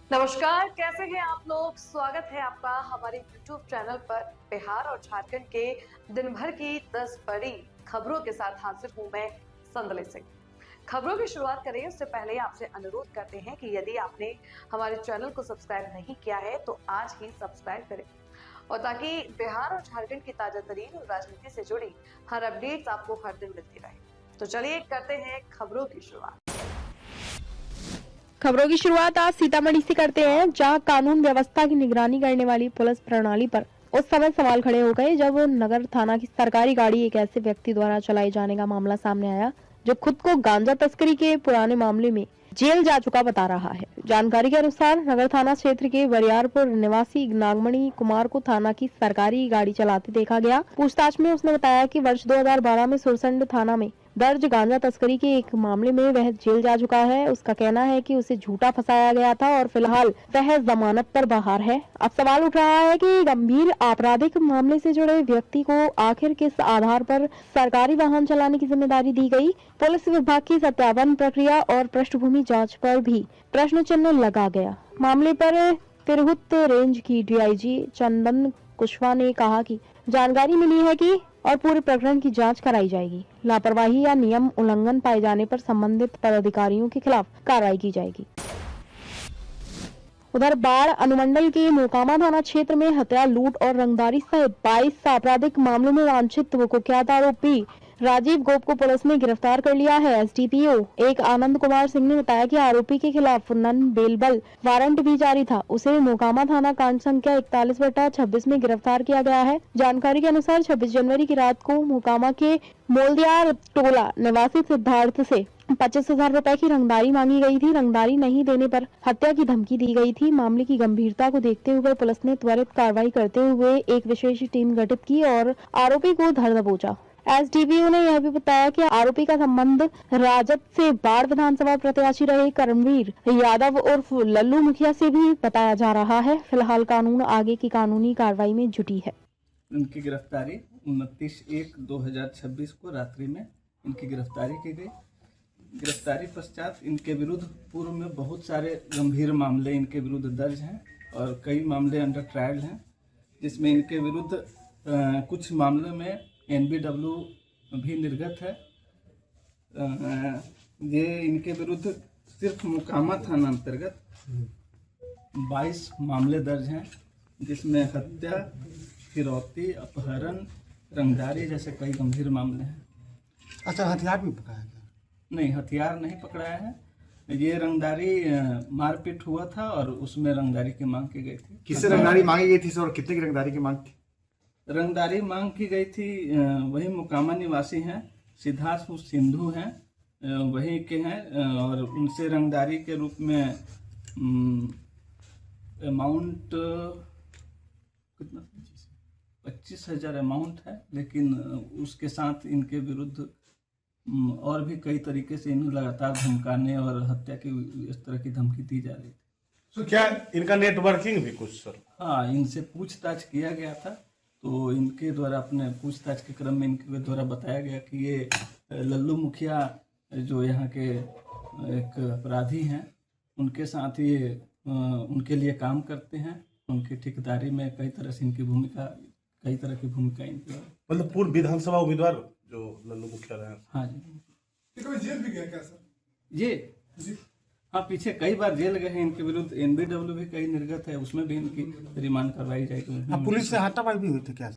नमस्कार, कैसे हैं आप लोग। स्वागत है आपका हमारे YouTube चैनल पर। बिहार और झारखंड के दिन भर की 10 बड़ी खबरों के साथ हाजिर हूं मैं, संदले सिंह। खबरों की शुरुआत करें उससे पहले आपसे अनुरोध करते हैं कि यदि आपने हमारे चैनल को सब्सक्राइब नहीं किया है तो आज ही सब्सक्राइब करें, और ताकि बिहार और झारखंड की ताजा तरीन और राजनीति से जुड़ी हर अपडेट आपको हर दिन मिलती रहे। तो चलिए करते हैं खबरों की शुरुआत। खबरों की शुरुआत आज सीतामढ़ी से करते हैं, जहां कानून व्यवस्था की निगरानी करने वाली पुलिस प्रणाली पर उस समय सवाल खड़े हो गए जब नगर थाना की सरकारी गाड़ी एक ऐसे व्यक्ति द्वारा चलाए जाने का मामला सामने आया जो खुद को गांजा तस्करी के पुराने मामले में जेल जा चुका बता रहा है। जानकारी के अनुसार नगर थाना क्षेत्र के बरियारपुर निवासी नागमणि कुमार को थाना की सरकारी गाड़ी चलाते देखा गया। पूछताछ में उसने बताया कि वर्ष 2012 में सुरसंड थाना में दर्ज गांजा तस्करी के एक मामले में वह जेल जा चुका है। उसका कहना है कि उसे झूठा फंसाया गया था और फिलहाल वह जमानत पर बाहर है। अब सवाल उठ रहा है कि गंभीर आपराधिक मामले से जुड़े व्यक्ति को आखिर किस आधार पर सरकारी वाहन चलाने की जिम्मेदारी दी गई। पुलिस विभाग की सत्यापन प्रक्रिया और पृष्ठभूमि जाँच पर भी प्रश्न चिन्ह लगा गया। मामले पर तिरहुत रेंज की डीआईजी चंदन कुशवाहा ने कहा कि जानकारी मिली है कि और पूरे प्रकरण की जांच कराई जाएगी। लापरवाही या नियम उल्लंघन पाए जाने पर संबंधित पदाधिकारियों के खिलाफ कार्रवाई की जाएगी। उधर बाढ़ अनुमंडल के मोकामा थाना क्षेत्र में हत्या, लूट और रंगदारी सहित 22 आपराधिक मामलों में वांछित व कुख्यात आरोपी राजीव गोप को पुलिस ने गिरफ्तार कर लिया है। एसडीपीओ एक आनंद कुमार सिंह ने बताया कि आरोपी के खिलाफ नन बेलबल वारंट भी जारी था। उसे मोकामा थाना कांड संख्या 41/26 में गिरफ्तार किया गया है। जानकारी के अनुसार 26 जनवरी की रात को मोकामा के मोलदियार टोला निवासी सिद्धार्थ से 25,000 रुपए की रंगदारी मांगी गई थी। रंगदारी नहीं देने पर हत्या की धमकी दी गई थी। मामले की गंभीरता को देखते हुए पुलिस ने त्वरित कार्रवाई करते हुए एक विशेष टीम गठित की और आरोपी को धर दबोचा। एसडीपीओ ने यह भी बताया कि आरोपी का संबंध राजद से बाढ़ विधानसभा प्रत्याशी रहे कर्मवीर यादव उर्फ लल्लू मुखिया से भी बताया जा रहा है। फिलहाल कानून आगे की कानूनी कार्रवाई में जुटी है। इनकी गिरफ्तारी 29/1/2026 को रात्रि में इनकी गिरफ्तारी की गई। गिरफ्तारी पश्चात इनके विरुद्ध पूर्व में बहुत सारे गंभीर मामले इनके विरुद्ध दर्ज हैं और कई मामले अंडर ट्रायल हैं, जिसमें इनके विरुद्ध कुछ मामलों में NBW भी निर्गत है। ये इनके विरुद्ध सिर्फ मोकामा थाना अंतर्गत 22 मामले दर्ज हैं, जिसमें हत्या, फिरौती, अपहरण, रंगदारी जैसे कई गंभीर मामले हैं। अच्छा, हथियार भी पकड़ाया गया? नहीं, हथियार नहीं पकड़ाया है। ये रंगदारी मारपीट हुआ था और उसमें रंगदारी की मांग की गई थी। किससे रंगदारी मांगी गई थी सर, और कितने की रंगदारी की मांग थी? रंगदारी मांग की गई थी, वही मोकामा निवासी हैं, सिद्धार्थ सिंधु हैं, वहीं के हैं, और उनसे रंगदारी के रूप में अमाउंट कितना 25,000 अमाउंट है, लेकिन उसके साथ इनके विरुद्ध और भी कई तरीके से इन्हें लगातार धमकाने और हत्या की इस तरह की धमकी दी जा रही थी। तो क्या इनका नेटवर्किंग भी कुछ सर? हाँ, इनसे पूछताछ किया गया था, तो इनके द्वारा अपने पूछताछ के क्रम में इनके द्वारा बताया गया कि ये लल्लू मुखिया जो यहाँ के एक अपराधी हैं, उनके साथ ये उनके लिए काम करते हैं। उनकी ठेकेदारी में कई तरह से इनकी भूमिका, कई तरह की भूमिका इनकी। मतलब पूर्व विधानसभा उम्मीदवार जो लल्लू मुखिया रहे। हाँ जी। कभी जेल भी गया क्या सर? ये हाँ, पीछे कई बार जेल गए हैं। इनके विरुद्ध NBW भी कई निर्गत है, उसमें भी इनकी रिमांड करवाई जाएगी। पुलिस से हाथापाई भी हुई थी क्या?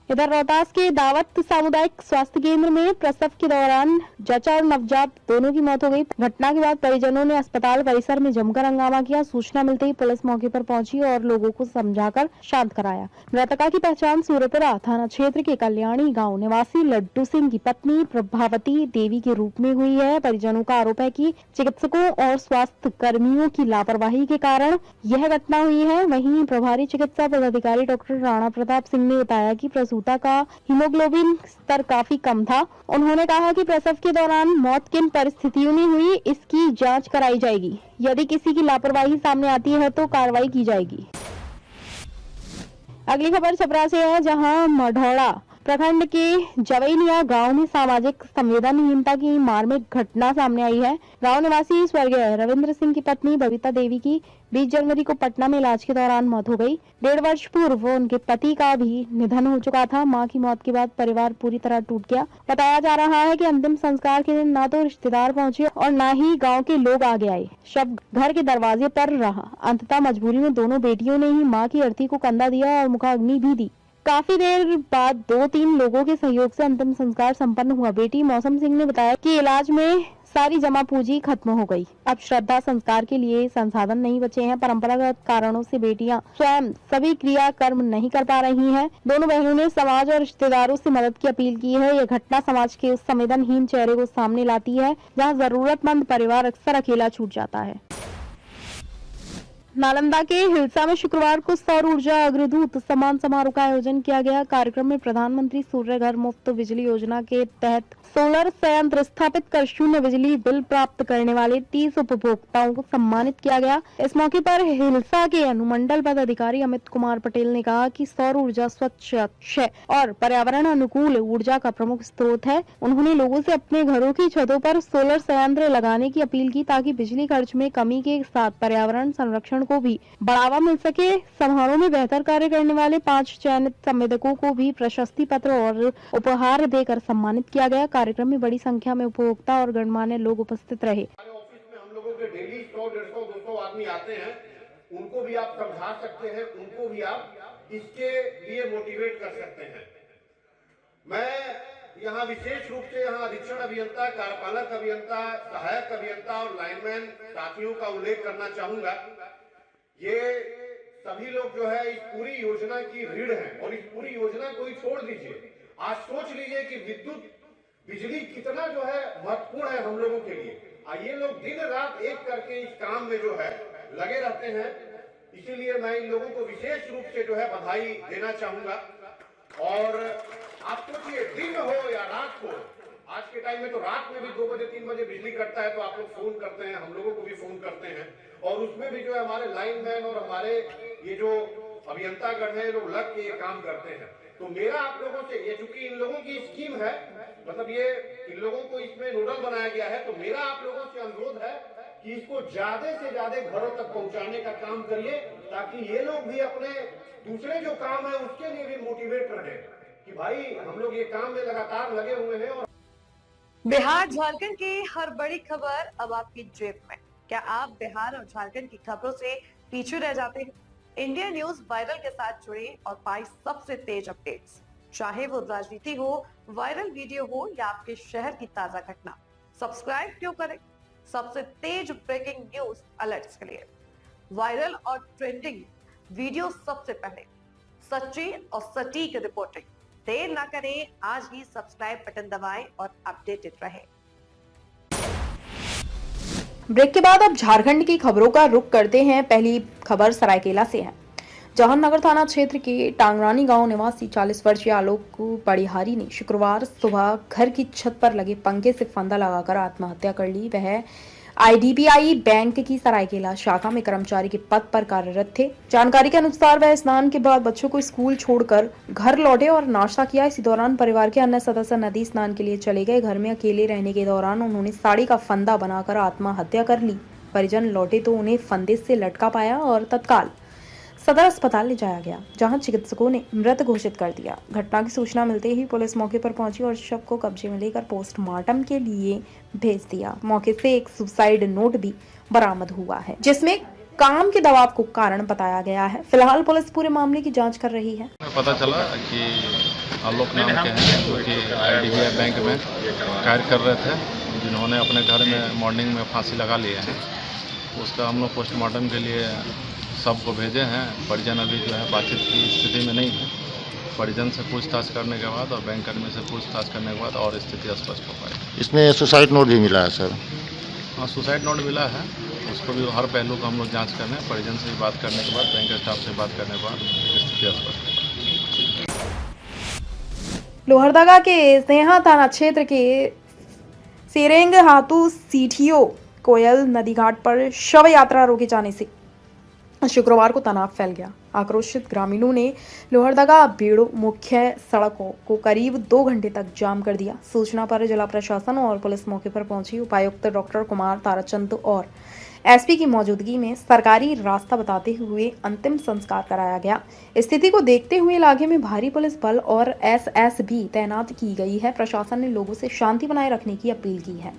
इधर रोहतास के दावत सामुदायिक स्वास्थ्य केंद्र में प्रसव के दौरान जचा और नवजात दोनों की मौत हो गई। घटना के बाद परिजनों ने अस्पताल परिसर में जमकर हंगामा किया। सूचना मिलते ही पुलिस मौके पर पहुंची और लोगों को समझाकर शांत कराया। मृतका की पहचान सूर्यपुरा थाना क्षेत्र के कल्याणी गांव निवासी लड्डू सिंह की पत्नी प्रभावती देवी के रूप में हुई है। परिजनों का आरोप है कि चिकित्सकों और स्वास्थ्य कर्मियों की लापरवाही के कारण यह घटना हुई है। वहीं प्रभारी चिकित्सा पदाधिकारी डॉक्टर राणा प्रताप सिंह ने बताया कि प्रसूता का हीमोग्लोबिन स्तर काफी कम था। उन्होंने कहा कि प्रसव के दौरान मौत किन परिस्थितियों में हुई, इसकी जांच कराई जाएगी। यदि किसी की लापरवाही सामने आती है तो कार्रवाई की जाएगी। अगली खबर छपरा से है, जहां मढ़ौरा प्रखंड के जवैनिया गांव में सामाजिक संवेदनहीनता की मार्मिक घटना सामने आई है। गांव निवासी स्वर्गीय रविंद्र सिंह की पत्नी बबीता देवी की 20 जनवरी को पटना में इलाज के दौरान मौत हो गई। 1.5 वर्ष पूर्व उनके पति का भी निधन हो चुका था। मां की मौत के बाद परिवार पूरी तरह टूट गया। बताया जा रहा है कि अंतिम संस्कार के दिन न तो रिश्तेदार पहुंचे और न ही गाँव के लोग आगे आए। शव घर के दरवाजे पर रहा। अंततः मजबूरी में दोनों बेटियों ने ही मां की अर्थी को कंधा दिया और मुखाग्नि भी दी। काफी देर बाद 2-3 लोगों के सहयोग से अंतिम संस्कार संपन्न हुआ। बेटी मौसम सिंह ने बताया कि इलाज में सारी जमा पूंजी खत्म हो गई। अब श्रद्धा संस्कार के लिए संसाधन नहीं बचे हैं। परंपरागत कारणों से बेटियां स्वयं सभी क्रिया कर्म नहीं कर पा रही हैं। दोनों बहनों ने समाज और रिश्तेदारों से मदद की अपील की है। यह घटना समाज के उस संवेदनहीन चेहरे को सामने लाती है जहां जरूरतमंद परिवार अक्सर अकेला छूट जाता है। नालंदा के हिलसा में शुक्रवार को सौर ऊर्जा अग्रदूत सम्मान समारोह का आयोजन किया गया। कार्यक्रम में प्रधानमंत्री सूर्य घर मुफ्त बिजली योजना के तहत सोलर संयंत्र स्थापित कर शून्य बिजली बिल प्राप्त करने वाले 30 उपभोक्ताओं को सम्मानित किया गया। इस मौके पर हिलसा के अनुमंडल पदाधिकारी अमित कुमार पटेल ने कहा कि सौर ऊर्जा स्वच्छ, अक्षय और पर्यावरण अनुकूल ऊर्जा का प्रमुख स्रोत है। उन्होंने लोगों से अपने घरों की छतों पर सोलर संयंत्र लगाने की अपील की ताकि बिजली खर्च में कमी के साथ पर्यावरण संरक्षण को भी बढ़ावा मिल सके। समारोह में बेहतर कार्य करने वाले 5 चयनित संवेदकों को भी प्रशस्ति पत्र और उपहार देकर सम्मानित किया गया। कार्यक्रम में बड़ी संख्या में उपभोक्ता और गणमान्य लोग उपस्थित रहे। ऑफिस में हम लोगों के डेली 100-150-200 आदमी आते हैं, उनको भी आप समझा सकते हैं, उनको भी आप इसके लिए मोटिवेट कर सकते हैं। मैं यहाँ विशेष रूप से यहाँ अधीक्षण अभियंता, कार्यपालक अभियंता, सहायक अभियंता और लाइनमैन साथियों का उल्लेख करना चाहूंगा। ये सभी लोग जो है इस पूरी योजना की रीढ़ हैं और इस पूरी योजना को ही छोड़ दीजिए। आज सोच लीजिए कि विद्युत बिजली कितना जो है महत्वपूर्ण है हम लोगों के लिए। ये लोग दिन रात एक करके इस काम में जो है लगे रहते हैं। इसीलिए मैं इन लोगों को विशेष रूप से जो है बधाई देना चाहूंगा। और आप सोचिए दिन हो या रात हो, आज के टाइम में तो रात में भी 2 बजे 3 बजे बिजली कटता है तो आप लोग फोन करते हैं, हम लोगों को भी फोन करते हैं। और उसमें भी जो है हमारे लाइनमैन और हमारे ये जो अभियंतागण है लोग लग के ये काम करते हैं। तो मेरा आप लोगों से ये, चूंकि इन लोगों की स्कीम है, मतलब ये इन लोगों को इसमें नोडल बनाया गया है, तो मेरा आप लोगों से अनुरोध है कि इसको ज्यादा से ज्यादा घरों तक पहुंचाने का काम करिए ताकि ये लोग भी अपने दूसरे जो काम है उसके लिए भी मोटिवेट रहे कि भाई हम लोग ये काम में लगातार लगे हुए हैं। और बिहार झारखंड की हर बड़ी खबर अब आपकी जेब में। क्या आप बिहार और झारखंड की खबरों से पीछे रह जाते हैं? इंडिया न्यूज वायरल के साथ जुड़े और पाए सबसे तेज अपडेट्स। चाहे वो राजनीति हो, वायरल वीडियो हो या आपके शहर की ताजा घटना, सब्सक्राइब क्यों करें? सबसे तेज ब्रेकिंग न्यूज अलर्ट्स के लिए वायरल और ट्रेंडिंग वीडियो सबसे पहले, सच्ची और सटीक रिपोर्टिंग। देर ना करें, आज ही सब्सक्राइब बटन दबाएं और अपडेटेड रहें। ब्रेक के बाद अब झारखंड की खबरों का रुख करते हैं। पहली खबर सरायकेला से है, जहां नगर थाना क्षेत्र के टांगरानी गांव निवासी 40 वर्षीय आलोक पड़िहारी ने शुक्रवार सुबह घर की छत पर लगे पंखे से फंदा लगाकर आत्महत्या कर ली। वह IDBI बैंक की सरायकेला शाखा में कर्मचारी के पद पर कार्यरत थे। जानकारी के अनुसार वह स्नान के बाद बच्चों को स्कूल छोड़कर घर लौटे और नाश्ता किया। इसी दौरान परिवार के अन्य सदस्य नदी स्नान के लिए चले गए। घर में अकेले रहने के दौरान उन्होंने साड़ी का फंदा बनाकर आत्महत्या कर ली। परिजन लौटे तो उन्हें फंदे से लटका पाया और तत्काल सदर अस्पताल ले जाया गया, जहां चिकित्सकों ने मृत घोषित कर दिया। घटना की सूचना मिलते ही पुलिस मौके पर पहुंची और शव को कब्जे में लेकर पोस्टमार्टम के लिए भेज दिया। मौके से एक सुसाइड नोट भी बरामद हुआ है, जिसमें काम के दबाव को कारण बताया गया है। फिलहाल पुलिस पूरे मामले की जांच कर रही है। पता चला कि आलोक नाम के हैं जो कि IDBI बैंक में कार्य कर रहे थे, जिन्होंने अपने घर में मॉर्निंग में फांसी लगा लिया है। उसका हम लोग पोस्टमार्टम के लिए सबको भेजे हैं। परिजन अभी जो है बातचीत की स्थिति में नहीं है। परिजन से पूछताछ करने के बाद और बैंक कर्मी से पूछताछ करने के बाद और स्थिति स्पष्ट हो पाएगी। इसमें सुसाइड नोट भी मिला है सर? हाँ, सुसाइड नोट मिला है। उसको भी हर पहलू का हम लोग जाँच कर रहे हैं। परिजन से भी बात करने के बाद, बैंक स्टाफ से बात करने के बाद स्थिति स्पष्ट हो पाएगी। लोहरदगा के स्नेहा थाना क्षेत्र के सेरेंग हाथू सीठियो कोयल नदी घाट पर शव यात्रा रोके जाने से शुक्रवार को तनाव फैल गया। आक्रोशित ग्रामीणों ने लोहरदगा बेड़ो मुख्य सड़कों को करीब 2 घंटे तक जाम कर दिया। सूचना पर जिला प्रशासन और पुलिस मौके पर पहुंची। उपायुक्त डॉक्टर कुमार ताराचंद और एसपी की मौजूदगी में सरकारी रास्ता बताते हुए अंतिम संस्कार कराया गया। स्थिति को देखते हुए इलाके में भारी पुलिस बल और एसएसबी तैनात की गई है। प्रशासन ने लोगों से शांति बनाए रखने की अपील की है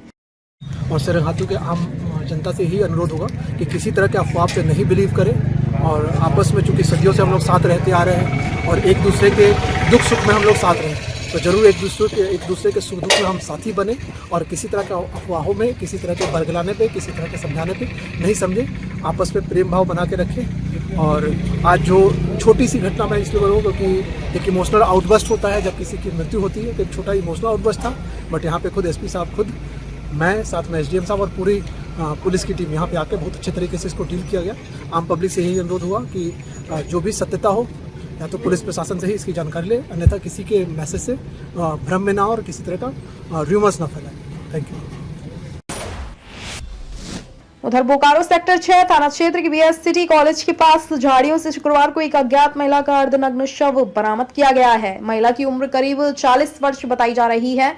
और सरहदियों के आम जनता से ही अनुरोध होगा कि किसी तरह के अफवाह पे नहीं बिलीव करें और आपस में चूंकि सदियों से हम लोग साथ रहते आ रहे हैं और एक दूसरे के दुख सुख में हम लोग साथ रहें, तो जरूर एक दूसरे के सुख दुख में हम साथी बने और किसी तरह के अफवाहों में, किसी तरह के बरगलाने पे, किसी तरह के समझाने पे नहीं समझे। आपस में प्रेम भाव बना के रखें। और आज जो छोटी सी घटना मैं इसलिए बोलूँ क्योंकि एक इमोशनल आउटबर्स्ट होता है जब किसी की मृत्यु होती है, तो एक छोटा इमोशनल आउटबर्स्ट था। बट यहाँ पे खुद एसपी साहब, खुद मैं, साथ में एसडीएम साहब और पूरी पुलिस की टीम यहाँ पे आके बहुत अच्छे तरीके से इसको डील किया गया। आम पब्लिक से यही अनुरोध हुआ कि जो भी सत्यता हो या तो पुलिस प्रशासन से ही इसकी जानकारी ले, अन्यथा किसी के मैसेज से भ्रम में ना और किसी तरह का र्यूमर्स ना फैलाए। Thank you. उधर बोकारो सेक्टर 6 थाना क्षेत्र के बीएस सिटी कॉलेज के पास झाड़ियों से शुक्रवार को एक अज्ञात महिला का अर्धनग्न शव बरामद किया गया है। महिला की उम्र करीब 40 वर्ष बताई जा रही है।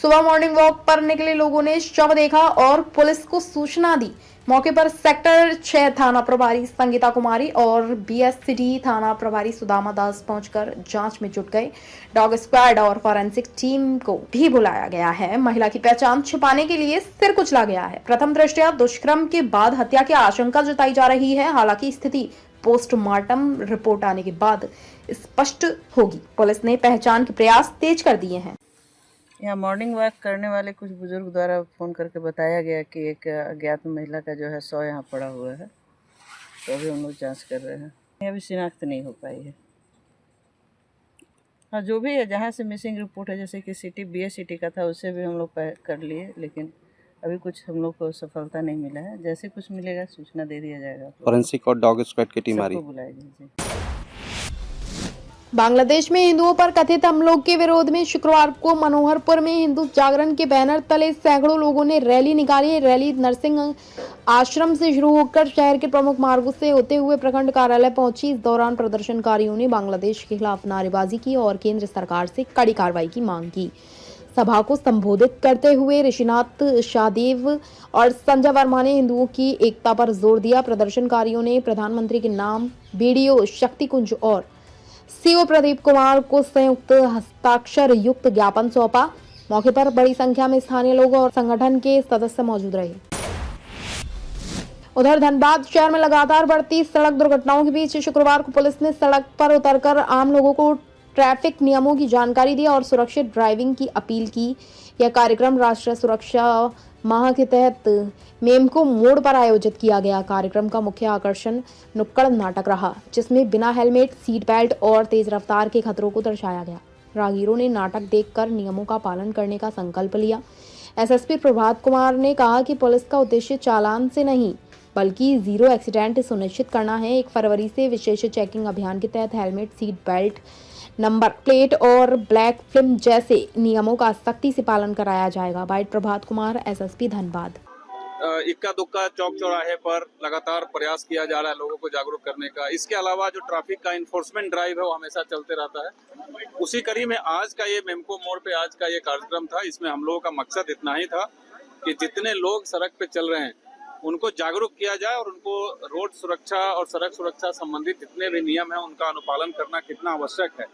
सुबह मॉर्निंग वॉक पर निकले लोगों ने शव देखा और पुलिस को सूचना दी। मौके पर सेक्टर 6 थाना प्रभारी संगीता कुमारी और बीएस सिटी थाना प्रभारी सुदामा दास पहुंचकर जांच में जुट गए। डॉग स्क्वाड और फॉरेंसिक टीम को भी बुलाया गया है। महिला की पहचान छिपाने के लिए सिर कुचला गया है। प्रथम दृष्टया दुष्कर्म के बाद हत्या की आशंका जताई जा रही है। हालांकि स्थिति पोस्टमार्टम रिपोर्ट आने के बाद स्पष्ट होगी। पुलिस ने पहचान के प्रयास तेज कर दिए हैं। यहाँ मॉर्निंग वॉक करने वाले कुछ बुजुर्ग द्वारा फ़ोन करके बताया गया कि एक अज्ञात महिला का जो है शव यहाँ पड़ा हुआ है, तो अभी हम लोग जांच कर रहे हैं। अभी शिनाख्त नहीं हो पाई है। हाँ, जो भी है, जहाँ से मिसिंग रिपोर्ट है, जैसे कि सिटी बीएस सिटी का था, उससे भी हम लोग कर लिए, लेकिन अभी कुछ हम लोग को सफलता नहीं मिला है। जैसे कुछ मिलेगा सूचना दे दिया जाएगा। फॉरेंसिक और डॉग स्क्वाड की टीम आ रही है। बुलाई जाए। बांग्लादेश में हिंदुओं पर कथित हमलों के विरोध में शुक्रवार को मनोहरपुर में हिंदू जागरण के बैनर तले सैकड़ों लोगों ने रैली निकाली। रैली नरसिंह आश्रम से शुरू होकर शहर के प्रमुख मार्गों से होते हुए प्रखंड कार्यालय पहुंची। इस दौरान प्रदर्शनकारियों ने बांग्लादेश के खिलाफ नारेबाजी की और केंद्र सरकार से कड़ी कार्रवाई की मांग की। सभा को संबोधित करते हुए ऋषिनाथ शाहदेव और संजय वर्मा ने हिंदुओं की एकता पर जोर दिया। प्रदर्शनकारियों ने प्रधानमंत्री के नाम बीडीओ शक्ति कुंज और सीओ प्रदीप कुमार को संयुक्त हस्ताक्षर युक्त ज्ञापन सौंपा। मौके पर बड़ी संख्या में स्थानीय लोग और संगठन के सदस्य मौजूद रहे। उधर धनबाद शहर में लगातार बढ़ती सड़क दुर्घटनाओं के बीच शुक्रवार को पुलिस ने सड़क पर उतरकर आम लोगों को ट्रैफिक नियमों की जानकारी दी और सुरक्षित ड्राइविंग की अपील की। यह कार्यक्रम राष्ट्रीय सुरक्षा माह के तहत मेमको मोड़ पर आयोजित किया गया। कार्यक्रम का मुख्य आकर्षण नुक्कड़ नाटक रहा, जिसमें बिना हेलमेट, सीट बेल्ट और तेज रफ्तार के खतरों को दर्शाया गया। राहगीरों ने नाटक देखकर नियमों का पालन करने का संकल्प लिया। एसएसपी प्रभात कुमार ने कहा कि पुलिस का उद्देश्य चालान से नहीं बल्कि जीरो एक्सीडेंट सुनिश्चित करना है। 1 फरवरी से विशेष चेकिंग अभियान के तहत helmet, seat belt, number plate और ब्लैक फिल्म जैसे नियमों का सख्ती से पालन कराया जाएगा। Bite Prabhat Kumar, SSP Dhanbad. इक्का दुक्का चौक चौराहे पर लगातार प्रयास किया जा रहा है लोगों को जागरूक करने का। इसके अलावा जो ट्रैफिक का इन्फोर्समेंट ड्राइव है वो हमेशा चलते रहता है। उसी कड़ी में आज का ये मेमको मोड़ पे आज का ये कार्यक्रम था। इसमें हम लोगों का मकसद इतना ही था कि जितने लोग सड़क पे चल रहे हैं उनको जागरूक किया जाए और उनको रोड सुरक्षा और सड़क सुरक्षा संबंधित जितने भी नियम है उनका अनुपालन करना कितना आवश्यक है,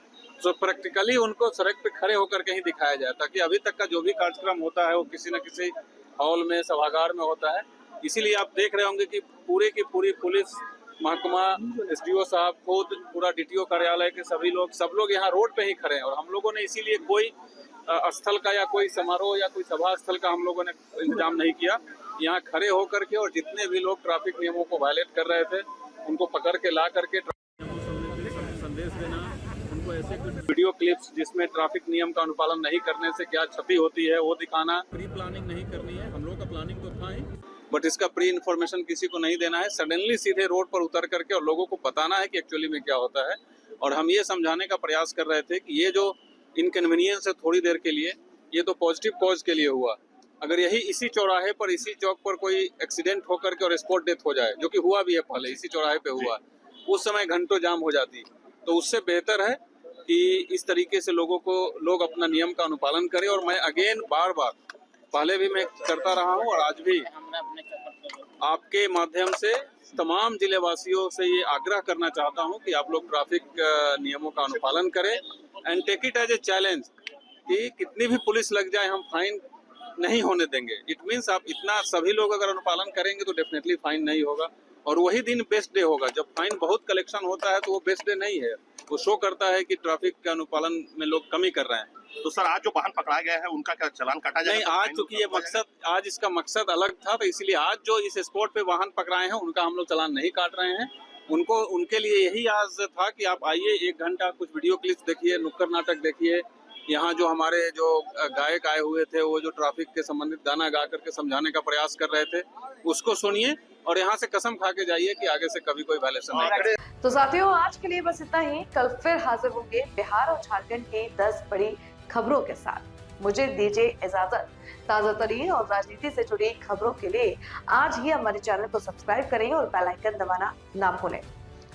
तो प्रैक्टिकली उनको सड़क पे खड़े होकर के ही दिखाया जाए, ताकि अभी तक का जो भी कार्यक्रम होता है वो किसी न किसी हॉल में, सभागार में होता है। इसीलिए आप देख रहे होंगे कि पूरे की पूरी पुलिस महकमा, एसडीओ साहब, खुद पूरा डीटीओ कार्यालय के सब लोग यहाँ रोड पे ही खड़े हैं। और हम लोगों ने इसीलिए कोई स्थल का या कोई समारोह या कोई सभा स्थल का हम लोगों ने इंतजाम नहीं किया। यहाँ खड़े होकर के और जितने भी लोग ट्रैफिक नियमों को वायलेट कर रहे थे उनको पकड़ के ला करके संदेश देना, उनको ऐसे कुछ वीडियो क्लिप्स जिसमें ट्रैफिक नियम का अनुपालन नहीं करने से क्या क्षति होती है वो दिखाना। प्री प्लानिंग नहीं करनी है, हम लोग का प्लानिंग तो था ही, बट इसका प्री इन्फॉर्मेशन किसी को नहीं देना है। सडनली सीधे रोड पर उतर करके और लोगों को बताना है कि एक्चुअली में क्या होता है। और हम ये समझाने का प्रयास कर रहे थे कि ये जो इनकन्वीनियंस है थोड़ी देर के लिए, ये तो पॉजिटिव कॉज के लिए हुआ, अगर यही इसी चौराहे पर, इसी चौक पर कोई एक्सीडेंट होकर के और स्पॉट डेथ हो जाए, जो कि हुआ भी है पहले, इसी चौराहे पे हुआ, उस समय घंटों जाम हो जाती। तो उससे बेहतर है कि इस तरीके से लोग अपना नियम का अनुपालन करें। और मैं अगेन बार पहले भी मैं करता रहा हूं और आज भी आपके माध्यम से तमाम जिले वासियों से ये आग्रह करना चाहता हूं कि आप लोग ट्रैफिक नियमों का अनुपालन करें and take it as a challenge कि कितनी भी पुलिस लग जाए हम फाइन नहीं होने देंगे। इट मीन्स आप इतना सभी लोग अगर अनुपालन करेंगे तो डेफिनेटली फाइन नहीं होगा और वही दिन बेस्ट डे होगा। जब फाइन बहुत कलेक्शन होता है तो वो बेस्ट डे नहीं है, वो शो करता है कि ट्रैफिक के अनुपालन में लोग कमी कर रहे हैं। तो सर आज जो वाहन पकड़ाया गया है उनका क्या चालान काटा जाएगा? नहीं, आज चूंकि ये मकसद, आज इसका मकसद अलग था तो इसलिए आज जो इस स्पॉट पे वाहन पकड़ाए हैं उनका हम लोग चालान नहीं काट रहे हैं। उनके लिए यही आज था कि आप आइए, 1 घंटा कुछ वीडियो क्लिप्स देखिए, नुक्कड़ नाटक देखिए। यहाँ जो हमारे जो गायक आए हुए थे वो जो ट्रैफिक के संबंधित गाना गा करके समझाने का प्रयास कर रहे थे उसको सुनिए और यहाँ से कसम खा के जाइए कि आगे से कभी कोई वायलेशन नहीं करें। तो साथियों, आज के लिए बस इतना ही। कल फिर हाजिर होंगे बिहार और झारखंड की 10 बड़ी खबरों के साथ। मुझे दीजिए इजाजत। ताजा तरीन और राजनीति से जुड़ी खबरों के लिए आज ही हमारे चैनल को सब्सक्राइब करें और बेल आइकन दबाना ना भूलें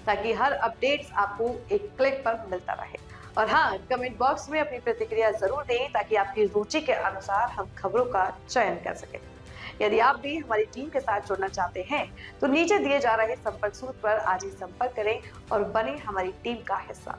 ताकि हर अपडेट्स आपको एक क्लिक पर मिलता रहे। और हाँ, कमेंट बॉक्स में अपनी प्रतिक्रिया जरूर दें ताकि आपकी रुचि के अनुसार हम खबरों का चयन कर सकें। यदि आप भी हमारी टीम के साथ जुड़ना चाहते हैं तो नीचे दिए जा रहे संपर्क सूत्र पर आज ही संपर्क करें और बने हमारी टीम का हिस्सा।